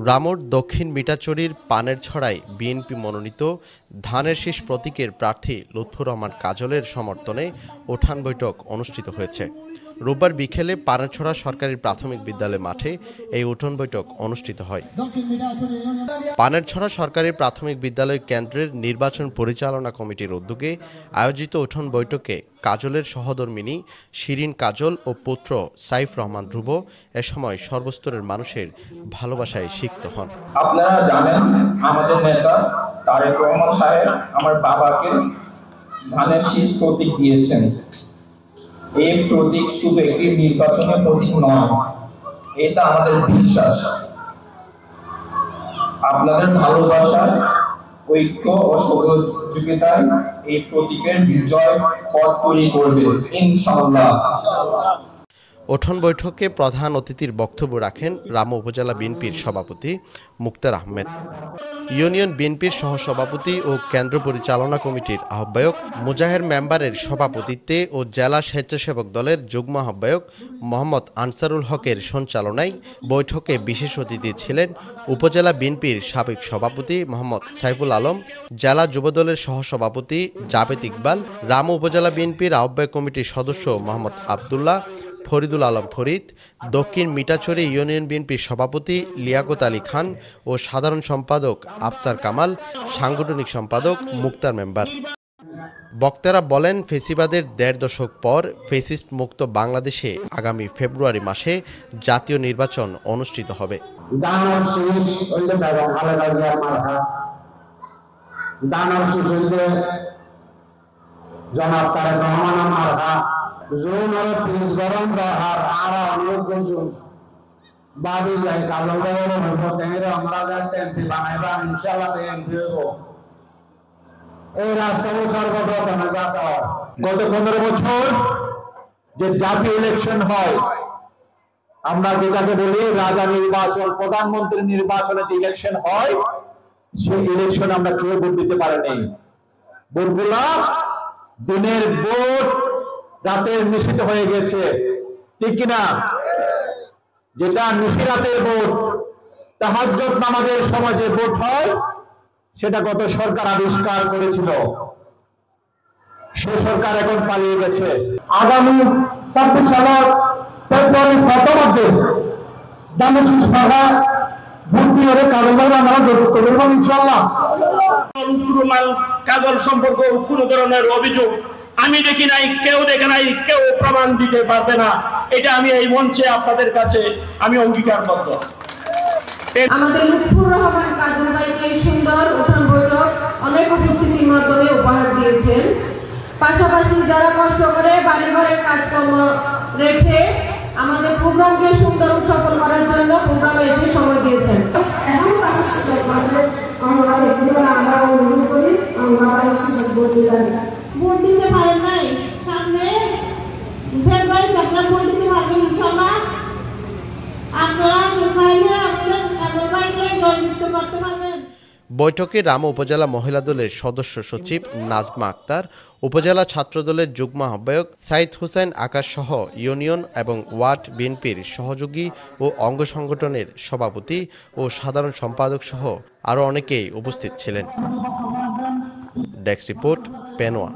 রামুর দক্ষিণ মিঠাচুরির পানের ছড়ায় বিএনপি মনোনীত ধানের শীষ প্রতীকের প্রার্থী লুৎফর রহমান কাজলের সমর্থনে উঠান বৈঠক অনুষ্ঠিত হয়েছে। রোববার বিকেলে পানেরছড়া সরকারি প্রাথমিক বিদ্যালয় মাঠে এই উঠান বৈঠক অনুষ্ঠিত হয়। পানেরছড়া সরকারি প্রাথমিক বিদ্যালয় কেন্দ্রের নির্বাচন পরিচালনা কমিটির উদ্যোগে আয়োজিত উঠান বৈঠকে কাজলের সহধর্মিণী শিরিন কাজল ও পুত্র সাইফ রহমান ধ্রুব এ সময় সর্বস্তরের মানুষের ভালোবাসায় সিক্ত হন। আপনারা জানেন, আমাদের নেতা তারেক রহমান সাহেব আমার বাবাকে ধানের শীষ প্রতীক দিয়েছেন। এই প্রতীক শুধু একটি নির্বাচনের প্রতীক নয়, এটা আমাদের বিশ্বাস। আপনাদের ভালোবাসা, ঐক্য ও সহযোগিতায় এই প্রতীকের বিজয় পথ তৈরি করবে ইনশাআল্লাহ। উঠান বৈঠকে প্রধান অতিথির বক্তব্য রাখেন রামু উপজেলা বিএনপির সভাপতি মুক্তার আহমেদ, ইউনিয়ন বিএনপির সহসভাপতি ও কেন্দ্র পরিচালনা কমিটির আহ্বায়ক মুজাহের মেম্বারের সভাপতিত্বে ও জেলা স্বেচ্ছাসেবক দলের যুগ্ম আহ্বায়ক মোহাম্মদ আনসারুল হকের সঞ্চালনায় বৈঠকে বিশেষ অতিথি ছিলেন উপজেলা বিএনপির সাবেক সভাপতি মোহাম্মদ সাইফুল আলম, জেলা যুবদলের সহসভাপতি জাবেদ ইকবাল, রামু উপজেলা বিএনপির আহ্বায়ক কমিটির সদস্য মোহাম্মদ আবদুল্লাহ, ফরিদুল আলম ফরিদ, দক্ষিণ মিঠাচুরি ইউনিয়ন বিএনপির সভাপতি লিয়াকত আলী খান ও সাধারণ সম্পাদক আফসার কামাল, সাংগঠনিক সম্পাদক মুক্তার মেম্বার। বক্তারা বলেন, ফেসিবাদের ১.৫ দশক পর ফেসিস্ট মুক্ত বাংলাদেশে আগামী ফেব্রুয়ারি মাসে জাতীয় নির্বাচন অনুষ্ঠিত হবে। গত 15 বছর যে জাতীয় ইলেকশন হয়, আমরা যেটাকে বলি রাজা নির্বাচন, প্রধানমন্ত্রী নির্বাচনে যে ইলেকশন হয়, সেই ইলেকশন আমরা কেউ ভোট দিতে পারিনি। ভোটগুলা দিনের ভোট রাতের নিষিদ্ধ হয়ে গেছে, ঠিক কিনা? যেটা নিশিরাতের ভোট, তাহাজ্জুদ নামাজের সময় যে ভোট হয়, সেটা গত সরকার আবিষ্কার করেছিল। সে সরকার এখন পালিয়ে গেছে। আগামী 26 সালের ফেব্রুয়ারি প্রথমার্ধে ধানের শীষ সভা ভোট দিয়ে কাগজে আমরা জড়িত করব ইনশাআল্লাহ। কাগজ সম্পর্কে কোনো ধরনের অভিযোগ আমি দেখি নাই, কেউ দেখে নাই, কেউ প্রমাণ দিতে পারবে না। এটা আমি এই মঞ্চে আপনাদের কাছে আমি অঙ্গীকারবদ্ধ। আমাদের লুৎফর রহমান কাজল ভাইকে সুন্দর উঠান বৈঠক অনেক উপস্থিতির মাধ্যমে উপহার দিয়েছেন। পাশাপাশি যারা কষ্ট করে বাড়িঘরের কাজকর্ম রেখে আমাদের প্রোগ্রামকে সুন্দর সফল করার জন্য প্রোগ্রামে এসে সময় দিয়েছেন। ভোট দিতে পারেন নাই, সামনে ফেব্রুয়ারিতে আপনারা ভোট দিতে পারবেন ইনশাআল্লাহ। বৈঠকে রামু উপজেলা মহিলা দলের সদস্য সচিব নাজমা আক্তার, উপজেলা ছাত্রদলের যুগ্ম আহ্বায়ক সাইদ হোসেন আকাশ সহ ইউনিয়ন এবং ওয়ার্ড বিএনপির সহযোগী ও অঙ্গ সংগঠনের সভাপতি ও সাধারণ সম্পাদক সহ আরও অনেকেই উপস্থিত ছিলেন। Desk report, Penowa.